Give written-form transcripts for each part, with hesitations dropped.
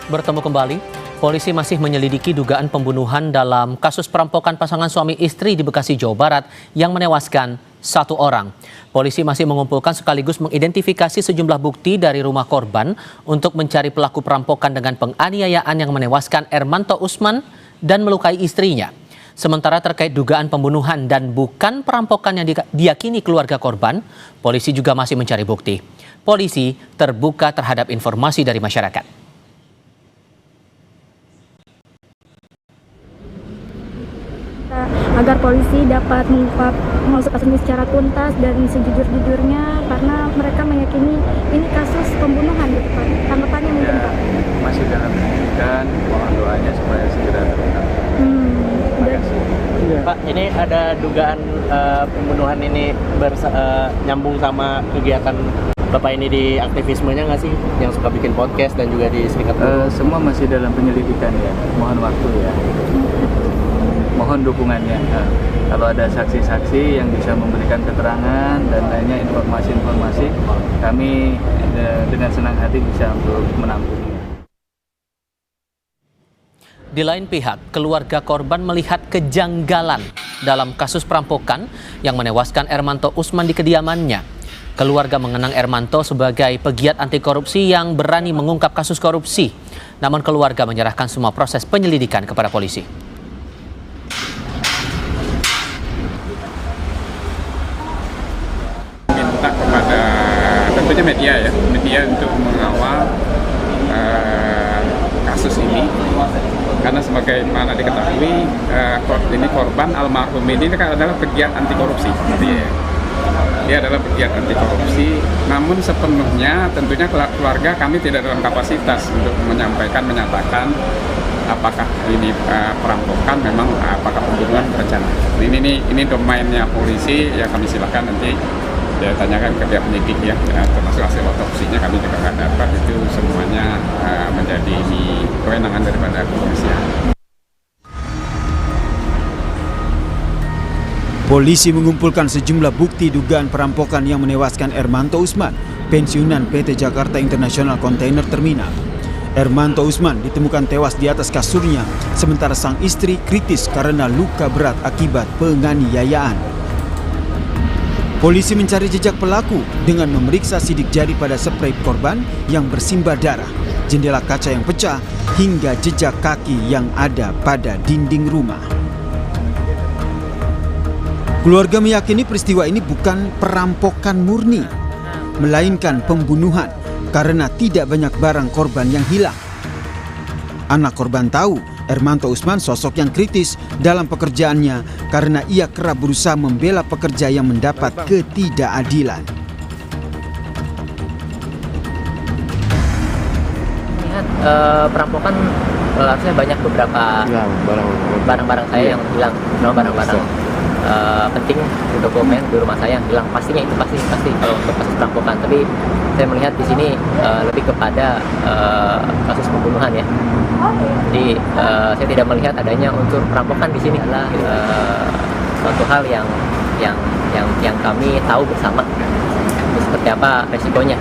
Bertemu kembali, polisi masih menyelidiki dugaan pembunuhan dalam kasus perampokan pasangan suami istri di Bekasi, Jawa Barat yang menewaskan satu orang. Polisi masih mengumpulkan sekaligus mengidentifikasi sejumlah bukti dari rumah korban untuk mencari pelaku perampokan dengan penganiayaan yang menewaskan Ermanto Usman dan melukai istrinya. Sementara terkait dugaan pembunuhan dan bukan perampokan yang diyakini keluarga korban, polisi juga masih mencari bukti. Polisi terbuka terhadap informasi dari masyarakat. Agar polisi dapat mengusut kasus ini secara tuntas dan sejujur-jujurnya, karena mereka meyakini ini kasus pembunuhan gitu Pak. Tanggapannya mungkin Pak? Masih dalam penyelidikan, mohon doanya supaya segera terungkap. Pak, ini ada dugaan pembunuhan ini nyambung sama kegiatan Bapak ini di aktivismenya nggak sih? Yang suka bikin podcast dan juga di Serikat Buruh? Semua masih dalam penyelidikan ya, mohon waktu ya. Mohon dukungannya. Kalau ada saksi-saksi yang bisa memberikan keterangan dan lainnya informasi-informasi, kami dengan senang hati bisa untuk menampung. Di lain pihak, keluarga korban melihat kejanggalan dalam kasus perampokan yang menewaskan Ermanto Usman di kediamannya. Keluarga mengenang Ermanto sebagai pegiat anti korupsi yang berani mengungkap kasus korupsi. Namun keluarga menyerahkan semua proses penyelidikan kepada polisi. Minta kepada tentunya media untuk mengawal kasus ini, karena sebagaimana diketahui ini korban almarhum ini kan adalah pegiat anti korupsi. Dia adalah pegiat anti korupsi, namun sepenuhnya tentunya keluarga kami tidak dalam kapasitas untuk menyatakan apakah ini perampokan, memang apakah pembunuhan berencana. Ini domainnya polisi, ya kami silakan nanti ya tanyakan ke pihak penyidik ya, termasuk hasil otopsinya kami juga nggak dapat, itu semuanya menjadi kewenangan daripada kepolisian. Polisi mengumpulkan sejumlah bukti dugaan perampokan yang menewaskan Ermanto Usman, pensiunan PT Jakarta International Container Terminal. Ermanto Usman ditemukan tewas di atas kasurnya, sementara sang istri kritis karena luka berat akibat penganiayaan. Polisi mencari jejak pelaku dengan memeriksa sidik jari pada sprei korban yang bersimbah darah, jendela kaca yang pecah, hingga jejak kaki yang ada pada dinding rumah. Keluarga meyakini peristiwa ini bukan perampokan murni, melainkan pembunuhan karena tidak banyak barang korban yang hilang. Anak korban tahu Ermanto Usman sosok yang kritis dalam pekerjaannya karena ia kerap berusaha membela pekerja yang mendapat ketidakadilan. Lihat perampokan harusnya banyak beberapa barang-barang saya yang hilang, barang-barang penting di dokumen di rumah saya yang hilang, pastinya itu pasti kalau untuk kasus perampokan. Tapi saya melihat di sini lebih kepada kasus pembunuhan ya. Jadi saya tidak melihat adanya unsur perampokan di sini. Adalah suatu hal yang kami tahu bersama itu seperti apa resikonya,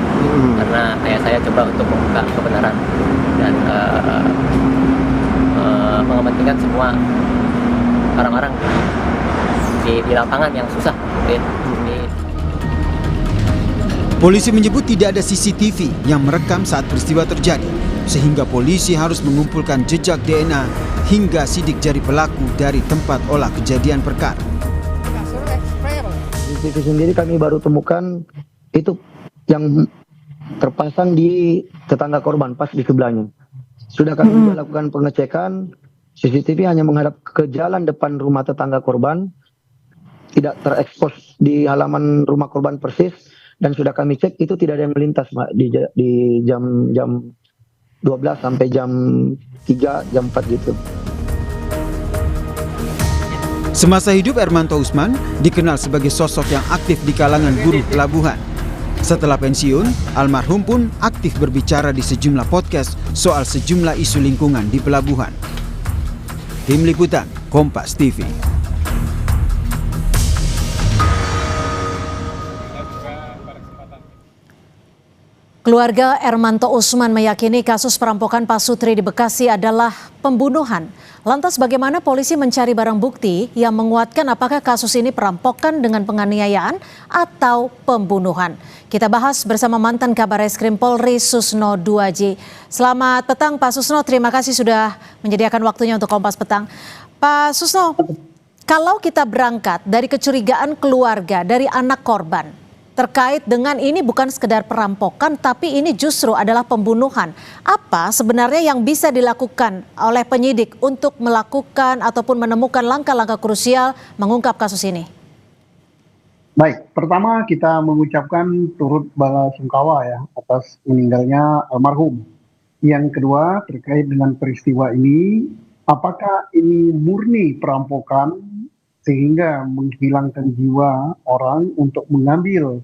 karena ayah saya coba untuk membuka kebenaran dan mengepentingkan semua orang-orang di lapangan yang susah. Polisi menyebut tidak ada CCTV yang merekam saat peristiwa terjadi, sehingga polisi harus mengumpulkan jejak DNA hingga sidik jari pelaku dari tempat olah kejadian perkara. CCTV sendiri kami baru temukan itu yang terpasang di tetangga korban pas di sebelahnya. Sudah kami juga lakukan pengecekan, CCTV hanya menghadap ke jalan depan rumah tetangga korban, tidak terekspos di halaman rumah korban persis, dan sudah kami cek itu tidak ada yang melintas Mbak, di jam 12 sampai jam 3, jam 4 gitu. Semasa hidup Ermanto Usman dikenal sebagai sosok yang aktif di kalangan buruh pelabuhan. Setelah pensiun, almarhum pun aktif berbicara di sejumlah podcast soal sejumlah isu lingkungan di pelabuhan. Tim Liputan, Kompas TV. Keluarga Ermanto Usman meyakini kasus perampokan Pak Sutri di Bekasi adalah pembunuhan. Lantas bagaimana polisi mencari barang bukti yang menguatkan apakah kasus ini perampokan dengan penganiayaan atau pembunuhan? Kita bahas bersama mantan Kabar Eskrim Polri Susno Duaji. Selamat petang Pak Susno, terima kasih sudah menyediakan waktunya untuk Kompas Petang. Pak Susno, kalau kita berangkat dari kecurigaan keluarga, dari anak korban, terkait dengan ini bukan sekedar perampokan, tapi ini justru adalah pembunuhan. Apa sebenarnya yang bisa dilakukan oleh penyidik untuk melakukan ataupun menemukan langkah-langkah krusial mengungkap kasus ini? Baik, pertama kita mengucapkan turut bala sungkawa ya atas meninggalnya almarhum. Yang kedua terkait dengan peristiwa ini, apakah ini murni perampokan sehingga menghilangkan jiwa orang untuk mengambil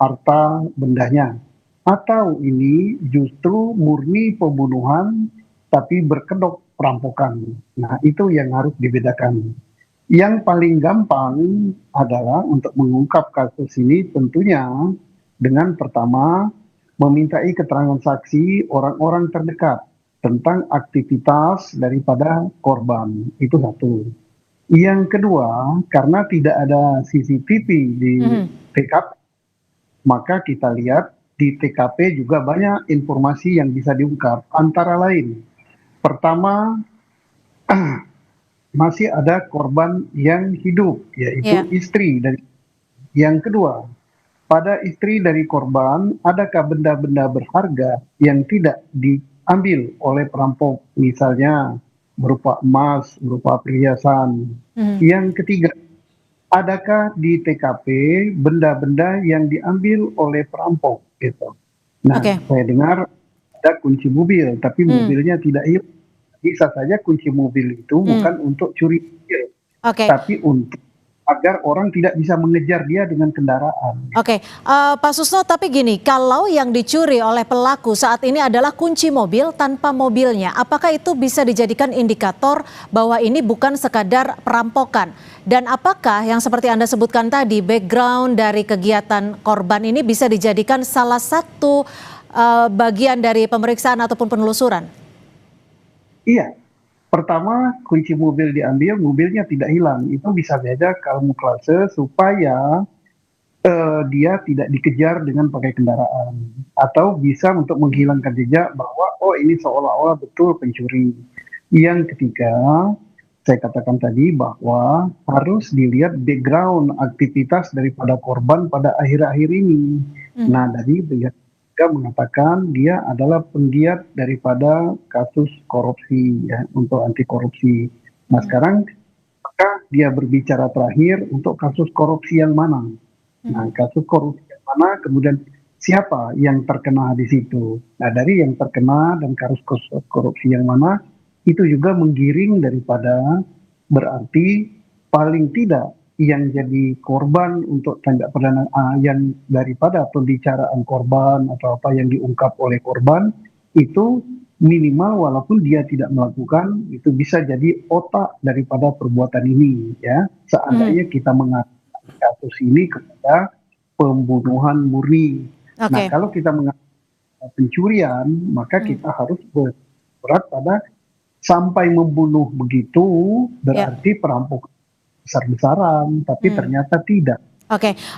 harta bendanya, atau ini justru murni pembunuhan tapi berkedok perampokan. Nah, itu yang harus dibedakan. Yang paling gampang adalah untuk mengungkap kasus ini tentunya dengan pertama memintai keterangan saksi orang-orang terdekat tentang aktivitas daripada korban. Itu satu. Yang kedua, karena tidak ada CCTV di TKP, maka kita lihat di TKP juga banyak informasi yang bisa diungkap. Antara lain, pertama, masih ada korban yang hidup, yaitu istri. Yang kedua, pada istri dari korban, adakah benda-benda berharga yang tidak diambil oleh perampok, misalnya berupa emas, berupa perhiasan. Yang ketiga, adakah di TKP benda-benda yang diambil oleh perampok gitu. Nah, saya dengar ada kunci mobil, tapi mobilnya tidak hilang. Bisa saja kunci mobil itu bukan untuk curi mobil, tapi untuk agar orang tidak bisa mengejar dia dengan kendaraan. Pak Susno, tapi gini, kalau yang dicuri oleh pelaku saat ini adalah kunci mobil tanpa mobilnya, apakah itu bisa dijadikan indikator bahwa ini bukan sekadar perampokan? Dan apakah yang seperti Anda sebutkan tadi, background dari kegiatan korban ini bisa dijadikan salah satu bagian dari pemeriksaan ataupun penelusuran? Iya. Pertama, kunci mobil diambil, mobilnya tidak hilang. Itu bisa saja kamuflase supaya dia tidak dikejar dengan pakai kendaraan. Atau bisa untuk menghilangkan jejak bahwa, oh ini seolah-olah betul pencuri. Yang ketiga, saya katakan tadi bahwa harus dilihat background aktivitas daripada korban pada akhir-akhir ini. Nah, dari pihak mengatakan dia adalah penggiat daripada kasus korupsi ya, untuk anti korupsi. Nah, sekarang maka dia berbicara terakhir untuk kasus korupsi yang mana. Nah, kasus korupsi yang mana, kemudian siapa yang terkena di situ. Nah, dari yang terkena dan kasus korupsi yang mana, itu juga menggiring daripada berarti paling tidak yang jadi korban untuk tindak pidana yang daripada pembicaraan korban atau apa yang diungkap oleh korban itu minimal walaupun dia tidak melakukan, itu bisa jadi otak daripada perbuatan ini ya. Seandainya kita mengatakan kasus ini kepada pembunuhan murni. Nah, kalau kita mengatakan pencurian, maka kita harus berat pada sampai membunuh begitu berarti perampokan besar-besaran, tapi ternyata tidak.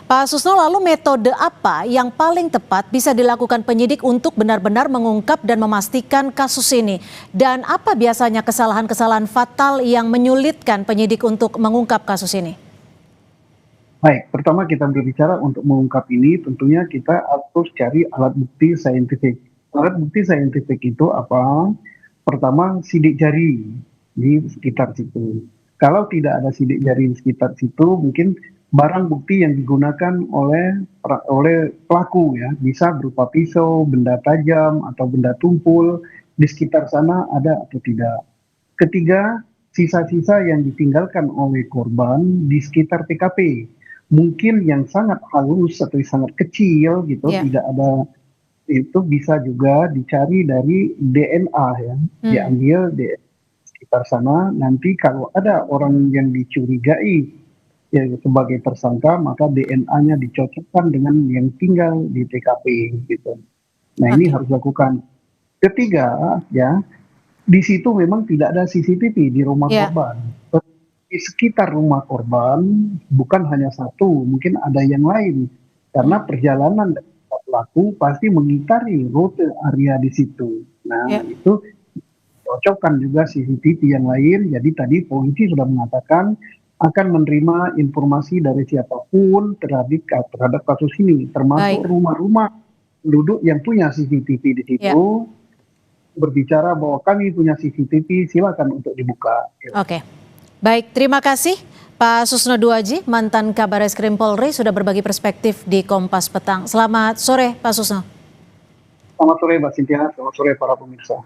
Pak Susno, lalu metode apa yang paling tepat bisa dilakukan penyidik untuk benar-benar mengungkap dan memastikan kasus ini? Dan apa biasanya kesalahan-kesalahan fatal yang menyulitkan penyidik untuk mengungkap kasus ini? Baik, pertama kita berbicara untuk mengungkap ini, tentunya kita harus cari alat bukti saintifik. Alat bukti saintifik itu apa? Pertama, sidik jari di sekitar situ. Kalau tidak ada sidik jari di sekitar situ, mungkin barang bukti yang digunakan oleh pelaku ya, bisa berupa pisau, benda tajam, atau benda tumpul, di sekitar sana ada atau tidak. Ketiga, sisa-sisa yang ditinggalkan oleh korban di sekitar TKP. Mungkin yang sangat halus atau sangat kecil gitu, tidak ada, itu bisa juga dicari dari DNA ya, diambil sekitar sana. Nanti kalau ada orang yang dicurigai ya sebagai tersangka, maka DNA-nya dicocokkan dengan yang tinggal di TKP gitu. Nah, ini harus dilakukan. Ketiga, ya, di situ memang tidak ada CCTV di rumah korban. Di sekitar rumah korban bukan hanya satu, mungkin ada yang lain. Karena perjalanan dari pelaku pasti mengitari rute area di situ. Nah, itu cocokkan juga CCTV yang lain. Jadi tadi polisi sudah mengatakan akan menerima informasi dari siapapun terhadap kasus ini, termasuk rumah-rumah penduduk yang punya CCTV di situ. Berbicara bahwa kami punya CCTV, silakan untuk dibuka. Oke, baik, terima kasih Pak Susno Duaji, mantan Kabareskrim Polri, sudah berbagi perspektif di Kompas Petang. Selamat sore Pak Susno. Selamat sore Mbak Cynthia, selamat sore para pemirsa.